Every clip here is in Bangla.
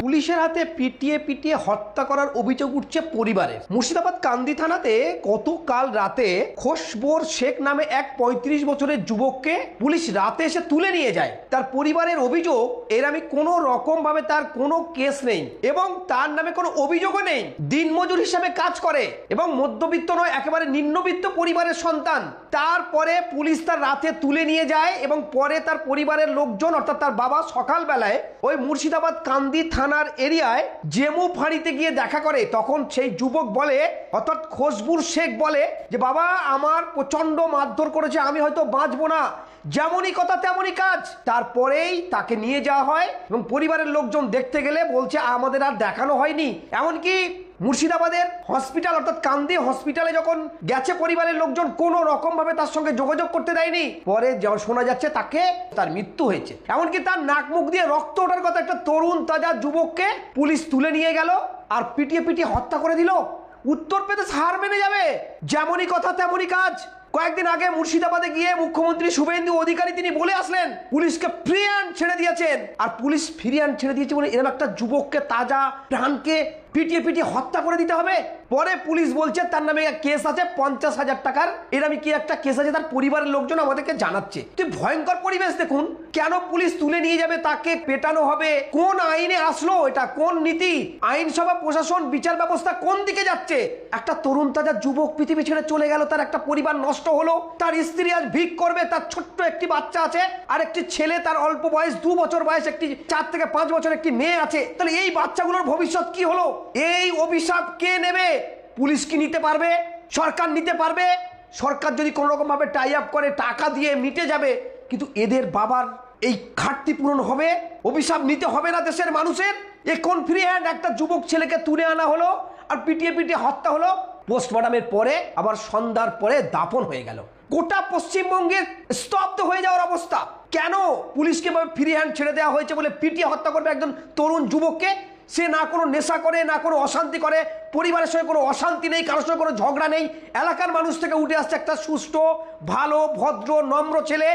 পুলিশের হাতে পিটিয়ে পিটিয়ে হত্যা করার অভিযোগ উঠছে পরিবারের। মুর্শিদাবাদ কান্দি থানাতে গতকাল রাতে খোশবর শেখ নামে এক ৩৫ বছরের যুবককে পুলিশ রাতে এসে তুলে নিয়ে যায়। তার পরিবারের অভিযোগ এর আমি কোনো রকম ভাবে তার কোনো কেস নেই এবং তার নামে কোনো অভিযোগও নেই। দিনমজুর হিসাবে কাজ করে এবং মধ্যবিত্ত নয়, একেবারে নিম্নবিত্ত পরিবারের সন্তান। তারপরে পুলিশ তার রাতে তুলে নিয়ে যায় এবং পরে তার পরিবারের লোকজন অর্থাৎ তার বাবা সকালবেলায় ওই মুর্শিদাবাদ কান্দি থানার এরিয়ায় জেমু ফাঁড়িতে গিয়ে দেখা করে। তখন সেই যুবক বলে অর্থাৎ খোশবুর শেখ বলে যে বাবা আমার প্রচন্ড মারধর করেছে, আমি হয়তো বাঁচবো না। যেমনই কথা তেমনই কাজ। তারপরেই তাকে নিয়ে যাওয়া হয় এবং পরিবারের লোকজন দেখতে গেলে বলছে আমাদের আর দেখানো হয়নি। এমনকি মুর্শিদাবাদের হসপিটাল অর্থাৎ কান্দি হসপিটালে যখন গেছে পরিবারের লোকজন কোনো রকম ভাবে তার সঙ্গে যোগাযোগ করতে দেয়নি। পরে শোনা যাচ্ছে তার মৃত্যু হয়েছে। এমনকি তার নাক মুখ দিয়ে রক্ত ওঠার কথা একটা তরুণ তাজা যুবককে পুলিশ তুলে নিয়ে গেল আর পিটিয়ে পিটিয়ে হত্যা করে দিল। উত্তরপ্রদেশ হার মেনে যাবে। যেমনই কথা তেমনই কাজ। কয়েকদিন আগে মুর্শিদাবাদে গিয়ে মুখ্যমন্ত্রী শুভেন্দু অধিকারী তিনি বলে আসলেন পুলিশকে ফ্রি হ্যান্ড ছেড়ে দিয়েছেন। আর পুলিশ ফ্রি হ্যান্ড ছেড়ে দিয়েছে বলে এরকম একটা যুবককে তাজা প্রাণকে পিটিয়ে পিটিয়ে হত্যা করে দিতে হবে। পরে পুলিশ বলছে তার নামে কেস আছে ৫০,০০০ টাকার। এরকম কি একটা কেস আছে তার পরিবারের লোকজন আমাদেরকে জানাচ্ছে। তুই ভয়ঙ্কর পরিবেশ দেখুন। কেন পুলিশ তুলে নিয়ে যাবে, তাকে পেটানো হবে? কোন আইনে আসলো এটা? কোন নীতি? আইনসভা, প্রশাসন, বিচার ব্যবস্থা কোন দিকে যাচ্ছে? একটা তরুণ তাজা যুবক পৃথিবী ছেড়ে চলে গেল, তার একটা পরিবার নষ্ট হলো। তার স্ত্রী আজ ভিক করবে, তার ছোট্ট একটি বাচ্চা আছে, আর একটি ছেলে তার অল্প বয়স ২ বছর বয়স, একটি ৪ থেকে ৫ বছর একটি মেয়ে আছে। তাহলে এই বাচ্চাগুলোর ভবিষ্যৎ কি হলো? এই অভিশাপ কে নেবে? পুলিশ কি নিতে পারবে? সরকার নিতে পারবে? সরকার যদি কোনো রকম ভাবে টাই আপ করে টাকা দিয়ে মিটে যাবে, কিন্তু এদের বাবার এই ঘাটতি পূরণ হবে? অভিশাপ নিতে হবে না দেশের মানুষের? এ কোন ফ্রি হ্যান্ড? একটা যুবক ছেলেকে তুলে আনা হলো আর পিটিয়ে পিটিয়ে হত্যা হলো। পোস্টমর্টমের পরে আবার সন্ধ্যার পরে দাফন হয়ে গেল। গোটা পশ্চিমবঙ্গের স্তব্ধ হয়ে যাওয়ার অবস্থা। কেন পুলিশকে ফ্রি হ্যান্ড ছেড়ে দেওয়া হয়েছে বলে পিটিয়ে হত্যা করবে একজন তরুণ যুবককে? সে না কোনো নেশা করে, না কোনো অশান্তি করে, পরিবারের সঙ্গে কোনো অশান্তি নেই, কারোর সঙ্গে কোনো ঝগড়া নেই। এলাকার মানুষ থেকে উঠে আসছে একটা সুষ্ঠু, ভালো, ভদ্র, নম্র ছেলে।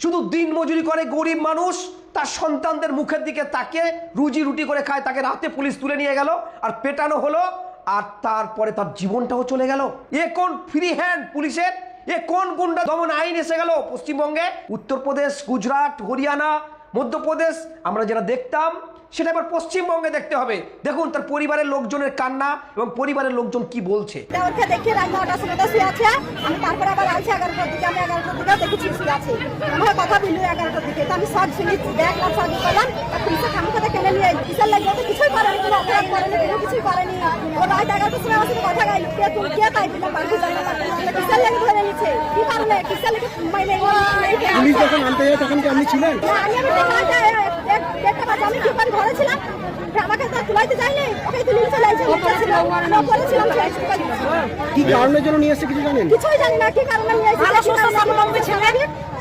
শুধু দিন মজুরি করে গরিব মানুষ, তার সন্তানদের মুখের দিকে তাকে রুজি রুটি করে খায়। তাকে রাতে পুলিশ তুলে নিয়ে গেল আর পেটানো হলো, আর তারপরে তার জীবনটাও চলে গেল। এ কোন ফ্রি হ্যান্ড পুলিশের? এ কোন গুন্ডা দমন আইন এসে গেল পশ্চিমবঙ্গে? উত্তরপ্রদেশ, গুজরাট, হরিয়ানা, মধ্যপ্রদেশ আমরা যেটা দেখতাম সেটা এবার পশ্চিমবঙ্গে দেখতে হবে। দেখুন তার পরিবারের লোকজনের কান্না এবং পরিবারের লোকজন কি বলছে। ওকে দেখে রাত ৯টার সময় শুয়ে আছে। আমি তারপরে আবার আনছি ১১টার দিকে। আমি ১১টার দিকে দেখেছি শুয়ে আছে। আমার কথা বললো ১১টার দিকে। তো আমি সব শুনি, দেখলাম, সব করলাম। পুলিশের খামে কথা কেনে নিয়ে কিসের লাগে? তো কিছুই করেনি, কোনো অপরাধ করেনি, কোনো কিছুই করেনি। ও রাত 11টার সময় আমার সাথে কথা গাইল, তুমি কে তাই দিলাম বাড়ি যাবে না। কিসের লাগে ধরে নিচ্ছে? কি কারণে? কিসের লাগে মাইনে? পুলিশ যখন আনতে যায় তখন কি আপনি ছিলেন? আমি দেখা যায় দেখতে পাচ্ছি। আমি কি করে ঘরে ছিলাম, আমাকে তো তুলাইতে যায়নি, ওকে তুলে চলে আসছে। কি কারণের জন্য নিয়ে এসেছে কিছু জানেন? কিছুই জানি না কি কারণে নিয়ে এসেছে।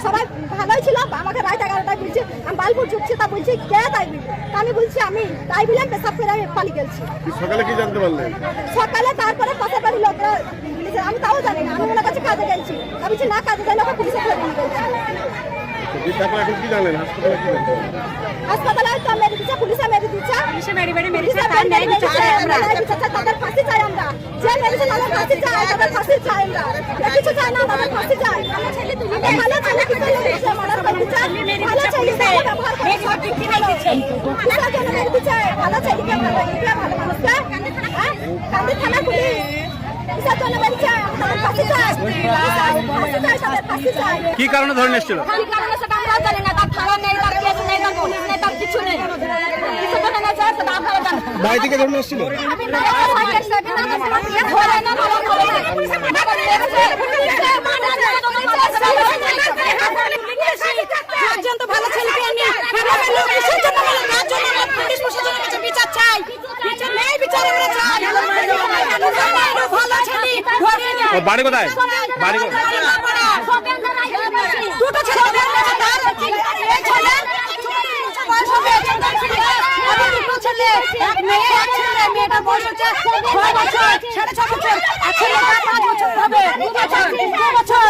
সবাই ভালোই ছিল। আমাকে রাত 11টায় বলছে আমি বালপুর ঢুকছি, তা বলছি কে তাই বলি? আমি বলছি আমি তাই বললাম, পেশাব করে আমি পালিয়ে গেছি। সকালে কি জানতে পারলেন? সকালে তারপরে পাশের বাড়ির লোকরা, আমি তাও জানি না। আমি ওনার কাছে কাজে গেছি, আমি বলছি না কাজে যাই না, পুলিশে ফেলে দিয়ে গেছি। এখন কি জানেন হাসপাতালে কি জানেন? হাসপাতালে তো মেরে দিচ্ছে, পুলিশে মেরে দিচ্ছে, পুলিশে মেরে মেরেছে। তার ন্যায় বিচার চাই আমরা, তাদের ফাঁসি চাই আমরা। যে মেরেছে তাদের ফাঁসি চাই, তাদের ফাঁসি চাই আমরা। কিছু চাই না, তাদের ফাঁসি চাই। ভালো ছেলে কিছু মেরেছে, মারার করে দিচ্ছে। ভালো ছেলে ব্যবহার করে সব ঠিক কিনে দিচ্ছে। কিসের জন্য মেরে দিচ্ছে? ভালো ছেলেকে, ভালো দিকে, ভালো মানুষকে। কান্দি থানা পুলিশ কিসের জন্য মেরেছে? তাদের ফাঁসি চাই, ফাঁসি চাই, তাদের ফাঁসি চাই। কি কারণে ধরে নিয়েছিল? কি কারণে সেটা আমরাও জানি না। তার থানা নেই, তার কেস নেই, তার পুলিশ নেই, তার কিছু নেই। কিছু জন্য না যায় সেটা আমরাও জানি না। বাড়ি থেকে ধরে এসেছিল? আমি না সাইকেল সেটা না ধরে না ভালো করে পর্যন্ত ভালো ছেলেকে আনি গ্রামের লোক কিসের জন্য বলে? কার জন্য? পুলিশ প্রশাসনের কাছে বিচার চাই। বিচার নেই, বিচার আমরা চাই। ভালো ছেলে ধরে না। বাড়ি কোথায়? বাড়ি দুটো ছেলে তার এক ছেলে বয়স হবে 2 ছেলে, এক মেয়ে, এক ছেলে। মেয়েটার বয়স হচ্ছে 6 বছর, 6.5 বছর। আর ছেলেটা 5 বছর হবে, 2 বছর।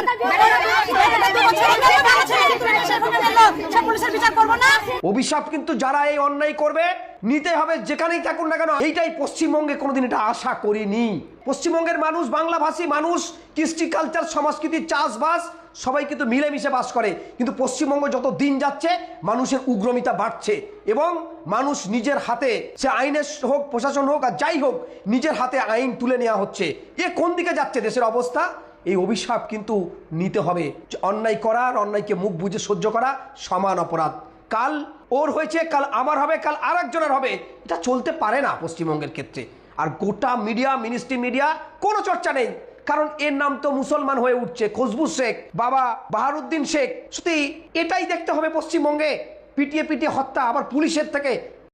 পুলিশের বিচার করবো না? অভিশাপ কিন্তু যারা এই অন্যায় করবে নিতে হবে, যেখানেই থাকুন না কেন। এইটাই পশ্চিমবঙ্গে কোনোদিন এটা আশা করিনি। পশ্চিমবঙ্গের মানুষ, বাংলাভাষী মানুষ, কৃষ্টি কালচার, সংস্কৃতি, চাষবাস সবাই কিন্তু মিলেমিশে বাস করে। কিন্তু পশ্চিমবঙ্গ যত দিন যাচ্ছে মানুষের উগ্রমিতা বাড়ছে এবং মানুষ নিজের হাতে, সে আইনের হোক, প্রশাসন হোক আর যাই হোক, নিজের হাতে আইন তুলে নেওয়া হচ্ছে। এ কোন দিকে যাচ্ছে দেশের অবস্থা? এই অভিশাপ কিন্তু নিতে হবে। অন্যায় করা আর অন্যায়কে মুখ বুজে সহ্য করা সমান অপরাধ। কাল ওর হয়েছে, কাল আমার হবে, কাল আর একজনের হবে। এটা চলতে পারে না পশ্চিমবঙ্গের ক্ষেত্রে। আর গোটা মিডিয়া, মিনিস্ট্রি মিডিয়া কোনো চর্চা নেই, কারণ এর নাম তো মুসলমান হয়ে উঠছে, খুশবু শেখ, বাবা বাহারুদ্দিন শেখ। সত্যি এটাই দেখতে হবে পশ্চিমবঙ্গে। পিটিয়ে পিটিয়ে হত্যা, আবার পুলিশের থেকে